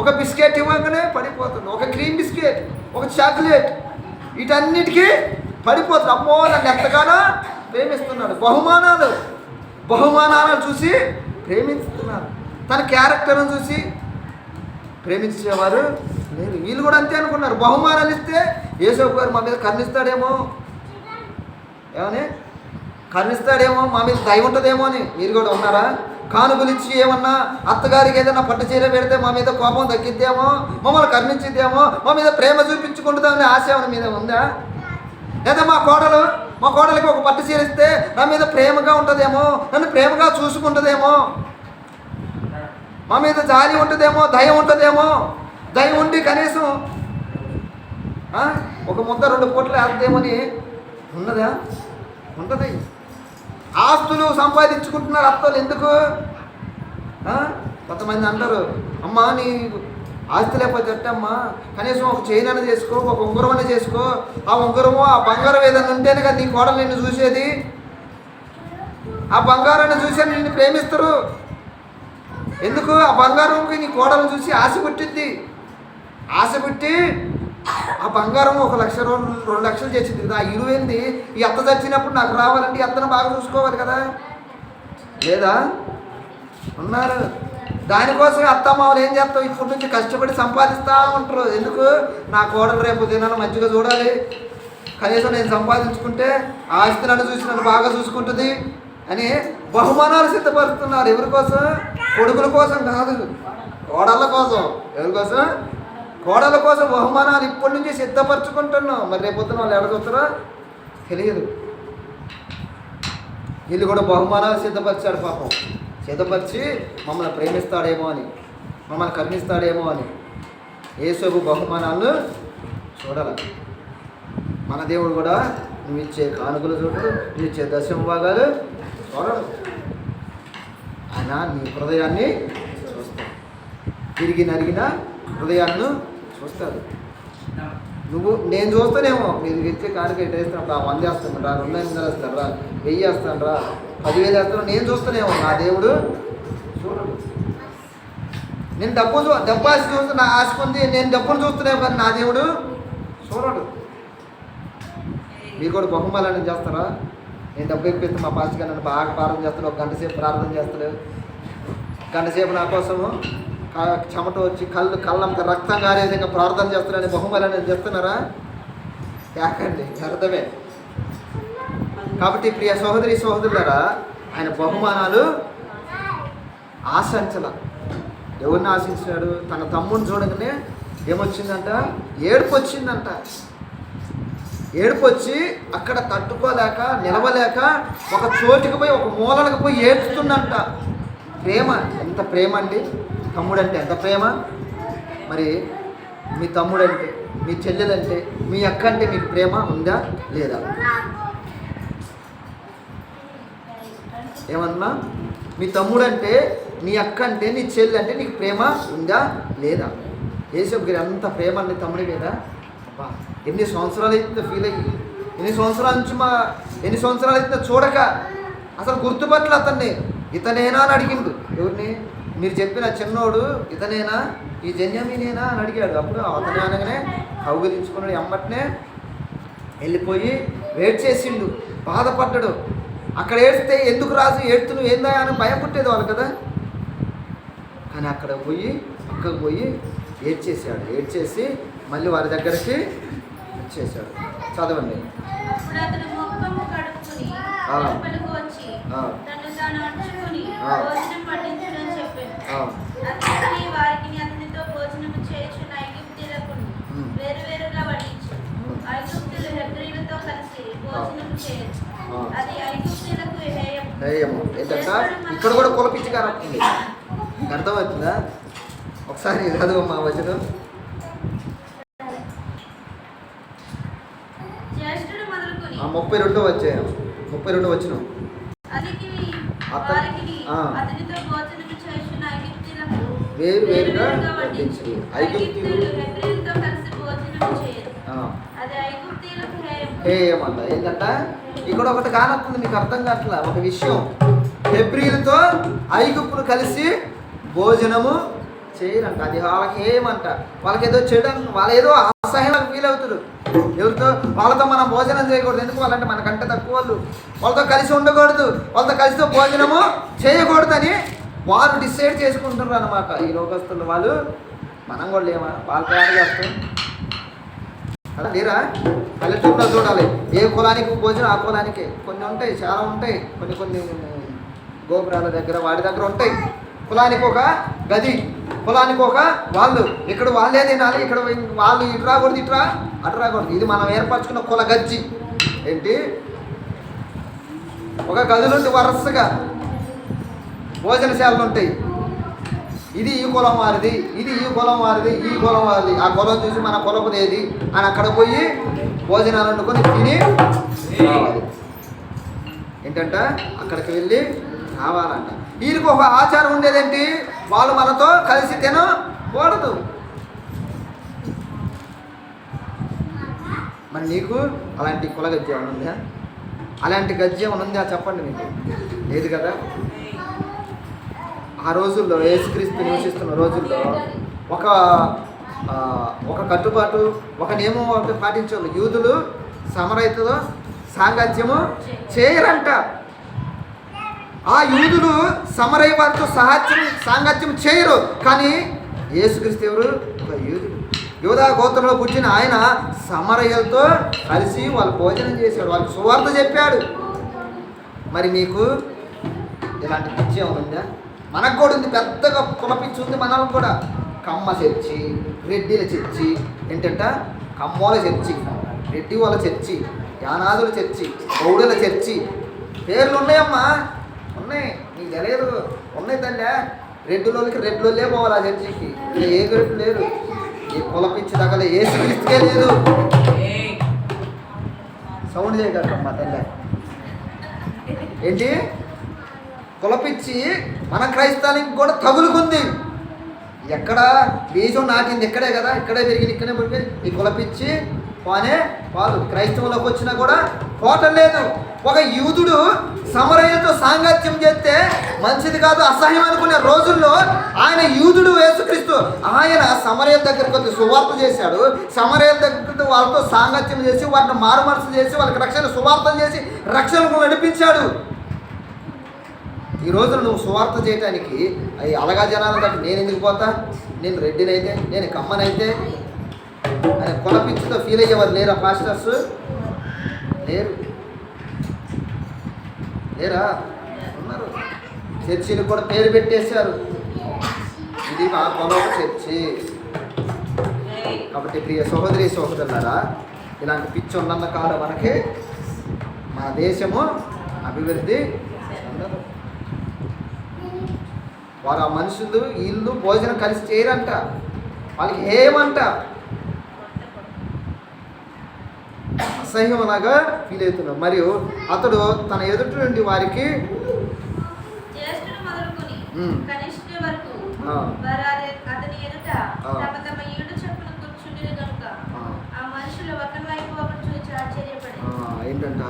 A: ఒక బిస్కెట్ ఇవ్వగానే పడిపోతుంది, ఒక క్రీమ్ బిస్కెట్, ఒక చాక్లెట్, వీటన్నిటికీ పడిపోతుంది. అమ్మో నన్ను ఎంతగానో ప్రేమిస్తున్నాడు. బహుమానాలు చూసి ప్రేమిస్తున్నారు. తన క్యారెక్టర్ను చూసి ప్రేమించేవారు లేరు. వీళ్ళు కూడా అంతే అనుకున్నారు. బహుమానాలు ఇస్తే యేసోపు గారు మా మీద కరుణిస్తాడేమో, ఏమని కరుణిస్తాడేమో, మా మీద దయ ఉంటుందేమో అని మీరు కూడా ఉన్నారా? కానుకలు ఇచ్చి ఏమన్నా అత్తగారికి ఏదైనా పట్టు చీర పెడితే మా మీద కోపం తగ్గిద్దేమో, మమ్మల్ని కరుణించిద్దేమో, మా మీద ప్రేమ చూపించుకుంటుందని ఆశ ఏమైనా మీద ఉందా? లేదా మా కోడలికి ఒక పట్టు చీర ఇస్తే నా మీద ప్రేమగా ఉంటుందేమో, నన్ను ప్రేమగా చూసుకుంటుందేమో, మా మీద జాలి ఉంటుందేమో, దయ ఉంటుందేమో. దయ ఉండి కనీసం ఒక ముద్ద 2 పూటలు వేద్దేమని ఉన్నదా? ఉంటుంది. ఆస్తులు సంపాదించుకుంటున్నారు అత్తలు. ఎందుకు? కొంతమంది అంటారు, అమ్మా నీ ఆస్తి లేకపోతే అట్టమ్మా, కనీసం ఒక చైన్ అని చేసుకో, ఒక ఉంగరం అని చేసుకో, ఆ ఉంగరము ఆ బంగారం ఏదైనా ఉంటేనే కదా నీ కోడలు నిన్ను చూసేది, ఆ బంగారాన్ని చూసే నిన్ను ప్రేమిస్తారు. ఎందుకు? ఆ బంగారంకి నీ కోడలు చూసి ఆశ పుట్టిద్ది. ఆశ పుట్టి ఆ బంగారం 1 లక్ష 2 లక్షలు చేసింది కదా, ఆ ఇరువేంది ఈ అత్త చచ్చినప్పుడు నాకు రావాలంటే ఈ అత్తను బాగా చూసుకోవాలి కదా. లేదా? ఉన్నారు. దానికోసం అత్తమామలు ఏం చేస్తావు? ఇప్పటి నుంచి కష్టపడి సంపాదిస్తూ ఉంటారు. ఎందుకు? నా కోడలు రేపు దినాన్ని మంచిగా చూడాలి, కనీసం నేను సంపాదించుకుంటే ఆ ఆస్తి నన్ను చూసి నన్ను బాగా చూసుకుంటుంది అని బహుమానాలు సిద్ధపరుస్తున్నారు. ఎవరి కోసం? కొడుకుల కోసం కాదు, కోడళ్ళ కోసం. ఎవరి కోసం? కోడళ్ళ కోసం బహుమానాలు ఇప్పటి నుంచి సిద్ధపరచుకుంటున్నాం. మరి రేపొద్దున వాళ్ళు ఎవరు చూస్తారో తెలియదు. వీళ్ళు కూడా బహుమానాలు సిద్ధపరిచాడు పాపం. సిద్ధపరిచి మమ్మల్ని ప్రేమిస్తాడేమో అని, మమ్మల్ని కరుణిస్తాడేమో అని యేసోపు బహుమానాలను చూడాలి. మన దేవుడు కూడా నువ్వు ఇచ్చే కానుకలు చూడడు, నువ్వు ఇచ్చే దశమ భాగాలు చూడడు. ఆయన నీ హృదయాన్ని చూస్తాడు. తిరిగి నరిగిన హృదయాన్ని చూస్తాడు. నేను చూస్తానేమో మీరు ఇచ్చే కానుక వేస్తున్నప్పుడు 100 వేస్తాను రా, 200 వేస్తాను రా, 1000 వేస్తాను రా, 10,000 వేస్తాను, నేను చూస్తానేమో. నా దేవుడు చూడడు. నేను డబ్బు ఆశ చూస్తే నా ఆశ పొంది నేను డబ్బును చూస్తున్నాను కానీ నా దేవుడు చూడడు. మీరు కూడా బహుమానాన్ని చేస్తారా? నేను డబ్బు ఎక్కిస్తే మా పాస్టర్ నన్ను బాగా ప్రార్థన చేస్తాడు, 1 గంట సేపు ప్రార్థన చేస్తాడు, 1 గంట సేపు నా కోసము చెమట వచ్చి కళ్ళంత రక్తం కారే విధంగా ప్రార్థన చేస్తారని బహుమానాన్ని చేస్తున్నారా? కేకండి అర్థమే. కాబట్టి ప్రియ సహోదరి సహోదరులారా, ఆయన బహుమానాలు ఆశించాల. ఎవరిని ఆశించాడు? తన తమ్ముడిని చూడగానే ఏమొచ్చిందంట? ఏడుపు వచ్చిందంట. ఏడుపు వచ్చి అక్కడ తట్టుకోలేక నిలవలేక ఒక చోటుకు పోయి ఒక మూలలకు పోయి ఏడుస్తుందంట. ప్రేమ, ఎంత ప్రేమ అండి! తమ్ముడంటే ఎంత ప్రేమ! మరి మీ తమ్ముడంటే, మీ చెల్లెలంటే, మీ అక్క అంటే మీకు ప్రేమ ఉందా లేదా? ఏమన్నా? మీ తమ్ముడంటే, నీ అక్క అంటే, నీ చెల్లి అంటే నీకు ప్రేమ ఉందా లేదా? యేసయ్య గారి అంత ప్రేమ అండి తమ్ముడి మీద. అబ్బా, ఎన్ని సంవత్సరాలు అవుతుందో ఫీల్ అయ్యి, ఎన్ని సంవత్సరాల అవుతుందో చూడక అసలు గుర్తుపట్ల అతన్ని. ఇతనేనా అని అడిగిండు. ఎవరిని? మీరు చెప్పిన చిన్నోడు ఇతనేనా, ఈ జన్యమీనేనా అని అడిగాడు. అప్పుడు అతనే అనగానే కౌగిలించుకున్నాడు. ఎమ్మటనే వెళ్ళిపోయి వెయిట్ చేసిండు, బాధపడ్డాడు. అక్కడ ఏడిస్తే ఎందుకు రాజు ఏడుతున్నావు ఏందా అని భయం పుట్టేది వాళ్ళు కదా. కానీ అక్కడ పోయి పక్కకు పోయి ఏడ్చేసి మళ్ళీ వారి దగ్గరికి వచ్చేసాడు. చదవండి. ఏంటంట? ఇక్కడ కూడా కులపిచ్చి కారవుతుంది. అర్థమవుతుందా? ఒకసారి చదువు మా వచనం. 32 వచ్చాయి. 32 వచ్చిన వేరువేరుగా వడ్డించి హేయమంట. ఏంటంట? ఇక్కడ ఒకటి కానొస్తుంది, మీకు అర్థం కావట్లా ఒక విషయం. హెబ్రీలతో ఐగుప్తులు కలిసి భోజనము చేయరంట. అది వాళ్ళకి ఏమంట? వాళ్ళకి ఏదో చేయడం, వాళ్ళు ఏదో అసహ్యంగా ఫీల్ అవుతారు. ఎవరితో? వాళ్ళతో మనం భోజనం చేయకూడదు. ఎందుకు? వాళ్ళంటే మనకంటే తక్కువ వాళ్ళు. వాళ్ళతో కలిసి ఉండకూడదు, వాళ్ళతో కలిసి భోజనము చేయకూడదని వారు డిసైడ్ చేసుకుంటున్నారు అనమాట. ఈ లోకస్తులు వాళ్ళు. మనం కూడా లేమా? వాళ్ళ తయారు చేస్తాం అలా లేరా? పల్లెటూరులో చూడాలి, ఏ కులానికి భోజనం ఆ కులానికే. కొన్ని ఉంటాయి, చాలా ఉంటాయి. కొన్ని గోపురాల దగ్గర వాడి దగ్గర ఉంటాయి. కులానికి ఒక గది, కులానికి ఒక వాళ్ళు. ఇక్కడ వాళ్ళే తినాలి, ఇక్కడ వాళ్ళు ఇటు రాకూడదు, అటు రాకూడదు. ఇది మనం ఏర్పరచుకున్న కుల గజ్జి. ఏంటి? ఒక గదులుండి వరుసగా భోజనశాలలు ఉంటాయి. ఇది ఈ కులం వారిది, ఇది ఈ కులం వారిది, ఈ కులం వారిది. ఆ కులం చూసి మన కులపుదేది అని అక్కడ పోయి భోజనాలు వండుకొని తిని రావాలి. ఏంటంట? అక్కడికి వెళ్ళి రావాలంట. వీరికి ఒక ఆచారం ఉండేదేంటి? వాళ్ళు మనతో కలిసి తినకూడదు. మరి నీకు అలాంటి కుల గజ్జి ఏమైనా ఉందా? అలాంటి గజ్జి ఏమైనా ఉందా చెప్పండి. మీకు లేదు కదా. ఆ రోజుల్లో, యేసుక్రీస్తు నివసిస్తున్న రోజుల్లో ఒక కట్టుబాటు, ఒక నియమం ఒకటి పాటించారు. యూదులు సమరయులతో సాంగత్యము చేయరంట. ఆ యూదులు సమరయ వారితో సాంగత్యం చేయరు. కానీ యేసుక్రీస్తు ఎవరు? ఒక యూదుడు. యూదా గోత్రంలో పుట్టిన ఆయన సమరయులతో కలిసి వాళ్ళు భోజనం చేశాడు, వాళ్ళకి సువార్త చెప్పాడు. మరి మీకు ఇలాంటి పిచ్చి ఉందా? మనకు కూడా ఉంది, పెద్దగా కులపిచ్చి ఉంది మనకు కూడా. కమ్మ చర్చి, రెడ్డిల చర్చి, ఏంటంట? కమ్మోల చర్చి, రెడ్డి వాళ్ళ చర్చి, యానాదుల చర్చి, గౌడుల చర్చి. పేర్లు ఉన్నాయమ్మా, ఉన్నాయి. నీకు తెలియదు, ఉన్నాయి తల్లి. రెడ్డిలోళ్ళే పోవాలి ఆ చర్చికి. ఏ రెడ్డు లేరు. ఈ కులపిచ్చి తగలే ఏ శ్రీస్తే లేదు. సౌండ్ చేయగలమ్మా తల్లి. ఏంటి? కులపిచ్చి మన క్రైస్తవానికి కూడా తగులుకుంది. ఎక్కడ బీజం నాటింది ఇక్కడే కదా, ఇక్కడే పెరిగింది, ఇక్కడే పుట్టింది. ఈ కులపిచ్చి పానే వాళ్ళు క్రైస్తవంలోకి వచ్చినా కూడా పోవటం లేదు. ఒక యూదుడు సమరయులతో సాంగత్యం చేస్తే మంచిది కాదు, అసహ్యం అనుకునే రోజుల్లో ఆయన యూదుడు యేసుక్రీస్తు ఆయన సమరయుల దగ్గరికి వచ్చి సువార్త చేశాడు. సమరయుల దగ్గర వాళ్ళతో సాంగత్యం చేసి వాటిని మారుమనసు చేసి వాళ్ళకి రక్షణ సువార్త చేసి రక్షణకు నడిపించాడు. ఈ రోజున నువ్వు సువార్త చేయటానికి అవి అలగా జనాల దగ్గర నేను ఎందుకు పోతా? నేను రెడ్డినైతే, నేను కమ్మనైతే అని కులపిచ్చితో ఫీల్ అయ్యేవారు లేరా పాస్టర్స్? లేరు, లేరా? ఉన్నారు. చర్చిని కూడా పేరు పెట్టేశారు, ఇది మా కులం చర్చి. కాబట్టి ప్రియ సహోదరి సహోదరులారా, ఇలాంటి పిచ్చి ఉన్నంత కాలం మనకి మన దేశము అభివృద్ధి ఉండదు. వారు ఆ మనుషులు వీళ్ళు భోజనం కలిసి చేయరంట, వాళ్ళకి ఏమంట అసహ్యంలాగా ఫీల్ అవుతున్నారు. మరియు అతడు తన ఎదుటి నుండి వారికి
B: జ్యేష్ఠుడు మొదలుకొని కనిష్ఠుడి వరకు
A: ఆ.
B: వారు అతని ఎదుట
A: ఆ.
B: తమ తమ ఈడు చొప్పున కూర్చుండిరి గనుక ఆ మనుషులు ఒకరి వైపు ఒకరు చూచి ఆశ్చర్యపడి
A: ఏంటంట,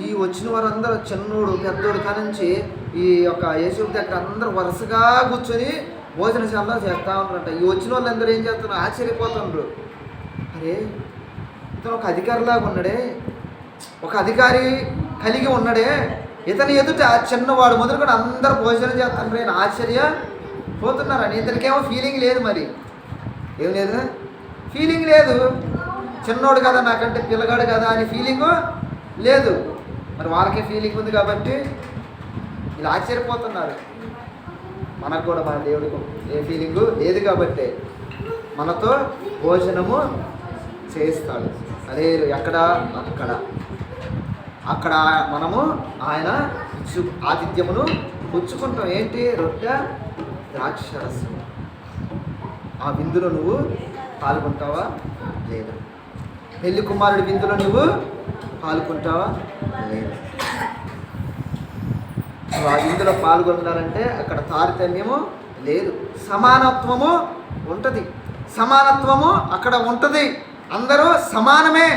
A: ఈ వచ్చిన వారందరూ చిన్నోడు పెద్దోడు కానుంచి ఈ యొక్క యేసు దగ్గర అందరూ వరుసగా కూర్చొని భోజనశాలలో చేస్తూ ఉన్నారంట. ఈ వచ్చిన వాళ్ళందరూ ఏం చేస్తున్నారు, ఆశ్చర్యపోతుండ్రు. అరే ఇతను ఒక అధికారిలాగా ఉన్నాడే, ఒక అధికారి కలిగి ఉన్నాడే, ఇతని ఎదుట చిన్నవాడు మొదలుకొని అందరూ భోజనం చేస్తుండ్రు అని ఆశ్చర్యపోతున్నారని. ఇతనికేమో ఫీలింగ్ లేదు, మరి ఏం లేదు, ఫీలింగ్ లేదు. చిన్నోడు కదా, నాకంటే పిల్లగాడు కదా అని ఫీలింగు లేదు. మరి వాళ్ళకే ఫీలింగ్ ఉంది కాబట్టి ఇలా ఆశ్చర్యపోతున్నారు. మనకు కూడా మన దేవుడికి ఏ ఫీలింగు లేదు కాబట్టి మనతో భోజనము చేస్తాడు. అదే ఎక్కడ, అక్కడ మనము ఆయన ఆతిథ్యమును పుచ్చుకుంటాం. ఏంటి, రొట్టె ద్రాక్షరసం. ఆ విందులో నువ్వు పాల్గొంటావా లేదా? పెళ్లి కుమారుడి విందులో నువ్వు పాల్గొంటావా లేదా? నువ్వు ఆ విందులో పాల్గొన్నారంటే అక్కడ తారతమ్యము లేదు, సమానత్వము ఉంటుంది. సమానత్వము అక్కడ ఉంటుంది. అందరూ సమానమే,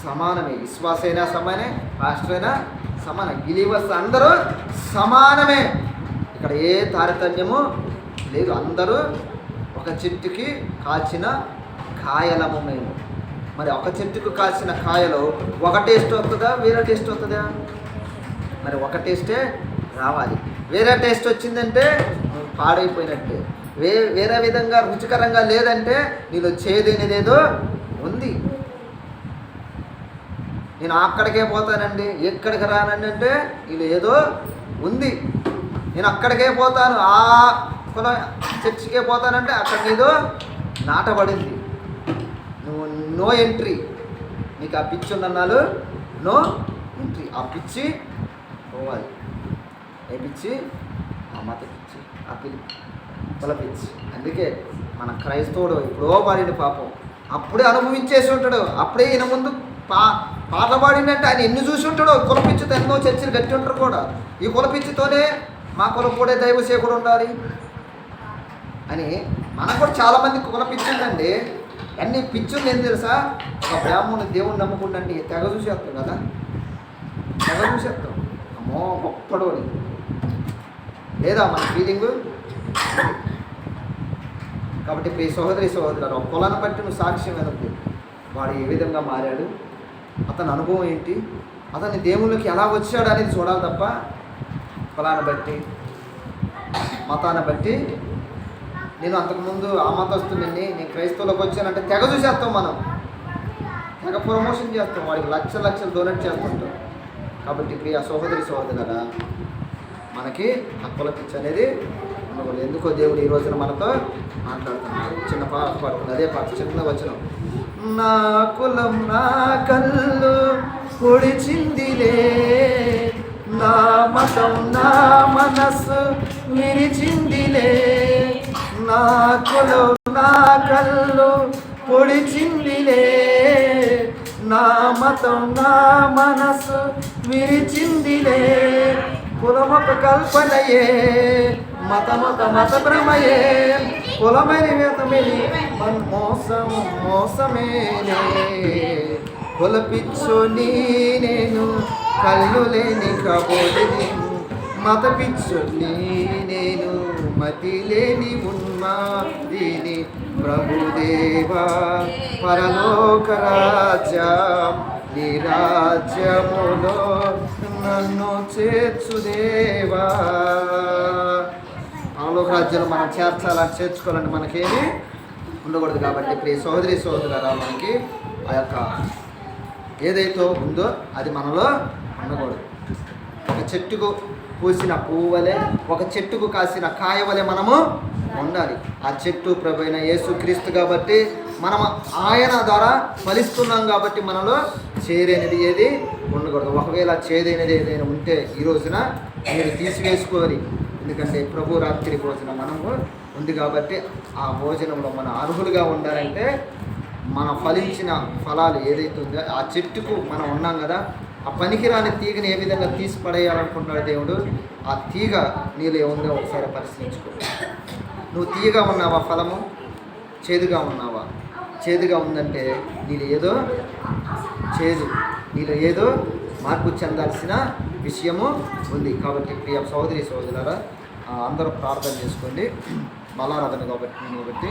A: సమానమే. విశ్వాసైనా సమానే, పాస్టర్ అయినా సమానం, బిలీవర్స్ అందరూ సమానమే. ఇక్కడ ఏ తారతమ్యము లేదు. అందరూ ఒక చెట్టుకి కాచిన కాయలము మేము. మరి ఒక చెట్టుకు కాసిన కాయలు ఒక టేస్ట్ వస్తుందా, వేరే టేస్ట్ వస్తుందా? మరి ఒక టేస్టే రావాలి. వేరే టేస్ట్ వచ్చిందంటే పాడైపోయినట్టే. వేరే విధంగా రుచికరంగా లేదంటే నీలో చేదైనదేదో ఉంది. నేను అక్కడికే పోతానండి, ఎక్కడికి రానండి అంటే నీలో ఏదో ఉంది. నేను అక్కడికే పోతాను, ఆ కులం చర్చికే పోతానంటే అక్కడ నీదో నాటబడింది. నువ్వు నో ఎంట్రీ. నీకు ఆ పిచ్చి ఉన్నన్నాళ్ళు నో ఎంట్రీ. ఆ పిచ్చి పోవాలి. ఏ పిచ్చి? ఆ మత పిచ్చి, ఆ కుల పిచ్చి. అందుకే మన క్రైస్తవుడు ఎప్పుడో పాడిన పాపం అప్పుడే అనుభవించేసి ఉంటాడు. అప్పుడే ఈయన ముందు పాటలు పాడిందంటే ఆయన ఎన్ని చూసి ఉంటాడో. కులపిచ్చితో ఎన్నో చర్చలు కట్టి ఉంటారు కూడా. ఈ కులపిచ్చితోనే మా కులపోడే దైవ సేవకుడు ఉండాలి అని మనకు కూడా చాలామందికి కులపిచ్చి ఉందండి. అన్ని పిచ్చులు ఏం తెలుసా? ఒక బ్రాహ్మణుడు దేవుణ్ణి నమ్ముకుండండి, తెగ చూసేస్తాం కదా, తెగ చూసేస్తాం. అమ్మో గొప్పడు అని లేదా మన ఫీలింగు. కాబట్టి ప్రియ సహోదరి సహోదరులు, ఒక కులాన్ని బట్టి నువ్వు సాక్ష్యం వెనక్కు. వాడు ఏ విధంగా మారాడు, అతని అనుభవం ఏంటి, అతని దేవుళ్ళకి ఎలా వచ్చాడు అనేది చూడాలి తప్ప కులాన్ని బట్టి మతాన్ని బట్టి. నేను అంతకుముందు ఆ మతస్తుని, నేను క్రైస్తవులకు వచ్చానంటే తెగ చూసేస్తాం. మనం తెగ ప్రమోషన్ చేస్తాం, వాడికి లక్షలు డొనేట్ చేస్తుంటాం. కాబట్టి ప్రియ సహోదరి సహోదరులారా, మనకి హక్కుల పిచ్చి అనేది ఉండకూడదు. ఎందుకో దేవుడు ఈ రోజున మనతో మాట్లాడుతున్నాడు. చిన్న పాట పాడుతుంది, అదే పాట చిన్న వచనం. నా కులం నా కళ్ళు పొడిచిందిలే, నా మతం నా మనసు విరిచిందిలే. నా కులం నా కళ్ళు పొడిచిందిలే, నా మతం నా మనసు విరిచిందిలే. కులమొక కల్పనయే, మతమొక మత భ్రమయే, కులమని వ్యతమిని మోసమేనే. కులపిచ్చో నేను, కళ్ళు లేని కబోదిని, మత పిచ్చో నేను, మతి లేని ఉన్మాదిని. ప్రభుదేవా పరలోక రాజ్య, నీ రాజ్యములో నన్ను చేర్చుదేవా. పరలోక రాజ్యంలో మనం చేర్చాలని చేర్చుకోవాలంటే మనకేమి ఉండకూడదు. కాబట్టి ప్రియ సహోదరి సహోదరులారా, మనకి ఆ యొక్క ఏదైతే ఉందో అది మనలో ఉండకూడదు. ఒక చెట్టుకు పూసిన పువ్వు వలె, ఒక చెట్టుకు కాసిన కాయ వలె మనము ఉండాలి. ఆ చెట్టు ప్రభువైన యేసుక్రీస్తు కాబట్టి మనం ఆయన ద్వారా ఫలిస్తున్నాం. కాబట్టి మనలో చేదైనది ఏది ఉండకూడదు. ఒకవేళ చేదైనది ఏదైనా ఉంటే ఈ రోజున మీరు తీసివేసుకోవాలి. ఎందుకంటే ప్రభు రాత్రి భోజనం మనము ఉంది కాబట్టి ఆ భోజనంలో మన అర్హులుగా ఉండాలంటే మన ఫలించిన ఫలాలు ఏదైతే ఉందో ఆ చెట్టుకు మనం ఉన్నాం కదా, ఆ పనికిరాని తీగని ఏ విధంగా తీసి పడేయాలనుకుంటున్నాడు దేవుడు. ఆ తీగ నీలో ఏముందో ఒకసారి పరిశీలించుకో. నువ్వు తీయగా ఉన్నావా? ఫలము చేదుగా ఉన్నావా? చేదుగా ఉందంటే నీలో ఏదో ఏదో మార్పు చెందాల్సిన విషయము ఉంది. కాబట్టి ప్రియ సహోదరి సహోదరులారా, అందరూ ప్రార్థన చేసుకోండి. బలారాధన కాబట్టి